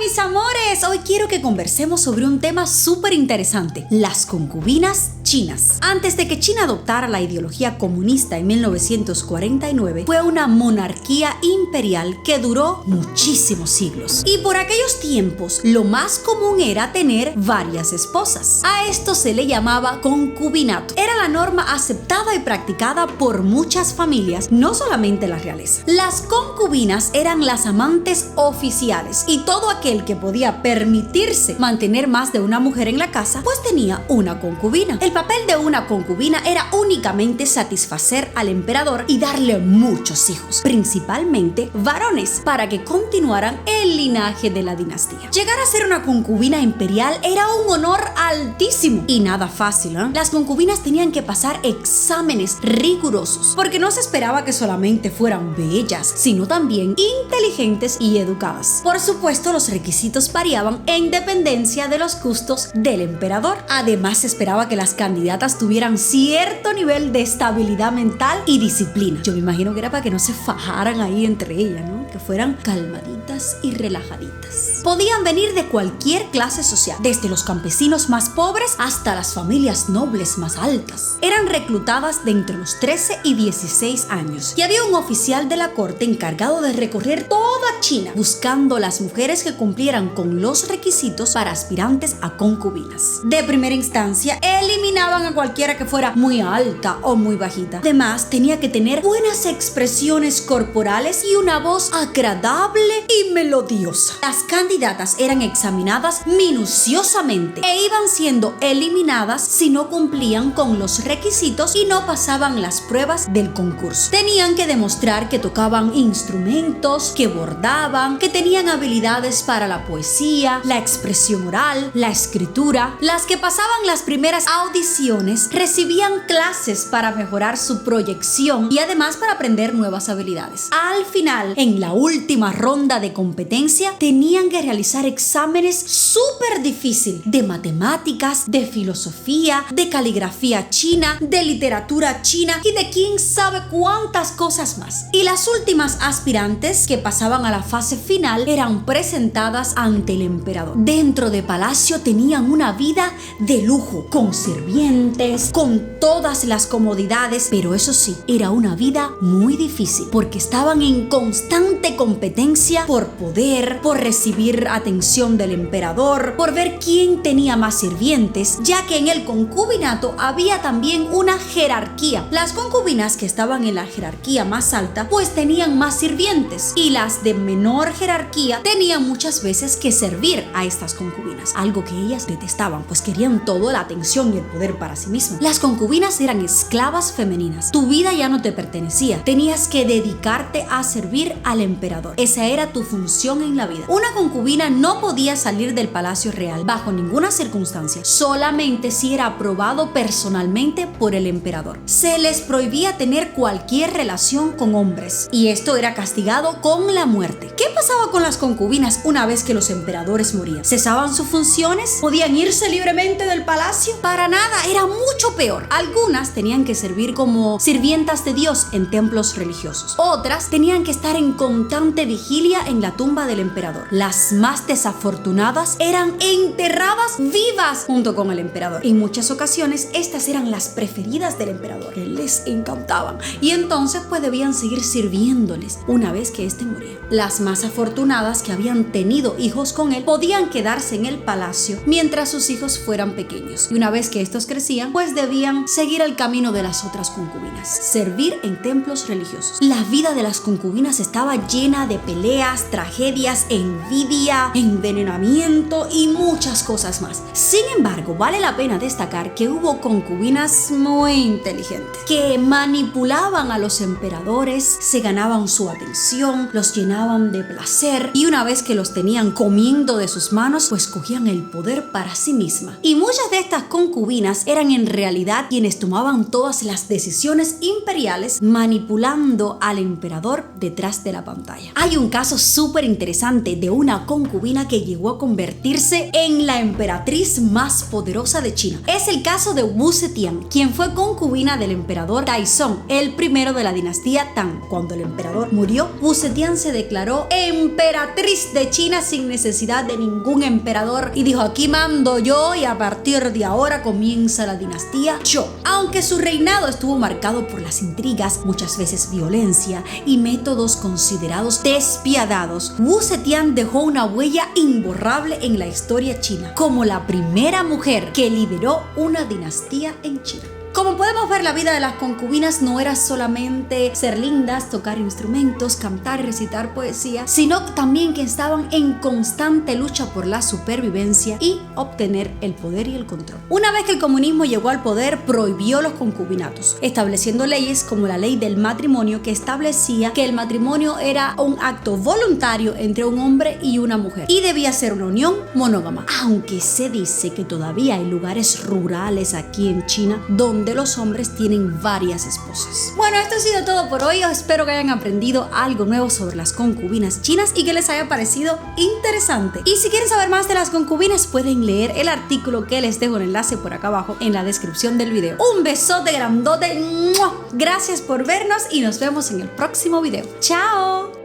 mis amores, hoy quiero que conversemos sobre un tema súper interesante, las concubinas chinas. Antes de que China adoptara la ideología comunista en 1949, fue una monarquía imperial que duró muchísimos siglos. Y por aquellos tiempos, lo más común era tener varias esposas. A esto se le llamaba concubinato. Era la norma aceptada y practicada por muchas familias, no solamente la realeza. Las concubinas eran las amantes oficiales y todo aquel que podía permitirse mantener más de una mujer en la casa, pues tenía una concubina. El papel de una concubina era únicamente satisfacer al emperador y darle muchos hijos, principalmente varones, para que continuaran el linaje de la dinastía. Llegar a ser una concubina imperial era un honor altísimo y nada fácil, ¿eh? Las concubinas tenían que pasar exámenes rigurosos, porque no se esperaba que solamente fueran bellas, sino también inteligentes y educadas. Por supuesto, los requisitos variaban en dependencia de los gustos del emperador. Además, se esperaba que las candidatas tuvieran cierto nivel de estabilidad mental y disciplina. Yo me imagino que era para que no se fajaran ahí entre ellas, ¿no? Que fueran calmaditas y relajaditas. Podían venir de cualquier clase social, desde los campesinos más pobres hasta las familias nobles más altas. Eran reclutadas de entre los 13 y 16 años y había un oficial de la corte encargado de recorrer toda China buscando las mujeres que cumplieran con los requisitos para aspirantes a concubinas. De primera instancia, eliminaban a cualquiera que fuera muy alta o muy bajita. Además, tenía que tener buenas expresiones corporales y una voz agradable y melodiosa. Las candidatas eran examinadas minuciosamente e iban siendo eliminadas si no cumplían con los requisitos y no pasaban las pruebas del concurso. Tenían que demostrar que tocaban instrumentos, que bordaban, que tenían habilidades para la poesía, la expresión oral, la escritura. Las que pasaban las primeras audiciones recibían clases para mejorar su proyección y además para aprender nuevas habilidades. Al final, en la última ronda de competencia, tenían que realizar exámenes súper difíciles de matemáticas, de filosofía, de caligrafía china, de literatura china y de quién sabe cuántas cosas más. Y las últimas aspirantes que pasaban a la fase final eran presentadas ante el emperador. Dentro de palacio tenían una vida de lujo, con sirvientes, con todas las comodidades, pero eso sí, era una vida muy difícil porque estaban en constante competencia por poder, por recibir atención del emperador, por ver quién tenía más sirvientes, ya que en el concubinato había también una jerarquía. Las concubinas que estaban en la jerarquía más alta pues tenían más sirvientes y las de menor jerarquía tenían muchas veces que servir a estas concubinas, algo que ellas detestaban, pues querían toda la atención y el poder para sí mismas. Las concubinas eran esclavas femeninas. Tu vida ya no te pertenecía. Tenías que dedicarte a servir al emperador. Esa era tu función en la vida. Una concubina no podía salir del palacio real bajo ninguna circunstancia, solamente si era aprobado personalmente por el emperador. Se les prohibía tener cualquier relación con hombres y esto era castigado con la muerte. ¿Qué pasaba con las concubinas una vez que los emperadores morían? ¿Cesaban sus funciones? ¿Podían irse libremente del palacio? Para nada, era mucho peor. Algunas tenían que servir como sirvientas de Dios en templos religiosos. Otras tenían que estar en constante vigilia en la tumba del emperador. Las más desafortunadas eran enterradas vivas junto con el emperador. En muchas ocasiones, estas eran las preferidas del emperador, que les encantaban. Y entonces pues debían seguir sirviéndoles una vez que éste moría. Las más afortunadas que habían tenido hijos con él podían quedarse en el palacio mientras sus hijos fueran pequeños. Y una vez que estos crecían, pues debían seguir el camino de las otras concubinas, servir en templos religiosos. La vida de las concubinas estaba llena de peleas, tragedias, envidia, envenenamiento y muchas cosas más. Sin embargo, vale la pena destacar que hubo concubinas muy inteligentes que manipulaban a los emperadores, se ganaban su atención, los llenaban de placer y una vez que los tenían comiendo de sus manos, pues cogían el poder para sí misma. Y muchas de estas concubinas eran en realidad quienes tomaban todas las decisiones imperiales, manipulando al emperador detrás de la pantalla. pantalla. Hay un caso súper interesante de una concubina que llegó a convertirse en la emperatriz más poderosa de China. Es el caso de Wu Zetian, quien fue concubina del emperador Taizong, el primero de la dinastía Tang. Cuando el emperador murió, Wu Zetian se declaró emperatriz de China sin necesidad de ningún emperador y dijo: aquí mando yo y a partir de ahora comienza la dinastía Zhou. Aunque su reinado estuvo marcado por las intrigas, muchas veces violencia y métodos considerados despiadados, Wu Zetian dejó una huella imborrable en la historia china como la primera mujer que lideró una dinastía en China. Como podemos ver, la vida de las concubinas no era solamente ser lindas, tocar instrumentos, cantar y recitar poesía, sino también que estaban en constante lucha por la supervivencia y obtener el poder y el control. Una vez que el comunismo llegó al poder, prohibió los concubinatos, estableciendo leyes como la ley del matrimonio, que establecía que el matrimonio era un acto voluntario entre un hombre y una mujer y debía ser una unión monógama. Aunque se dice que todavía hay lugares rurales aquí en China donde los hombres tienen varias esposas. Bueno, esto ha sido todo por hoy. Espero que hayan aprendido algo nuevo sobre las concubinas chinas y que les haya parecido interesante. Y si quieren saber más de las concubinas, pueden leer el artículo que les dejo el enlace por acá abajo en la descripción del video. Un besote grandote. ¡Mua! Gracias por vernos y nos vemos en el próximo video. ¡Chao!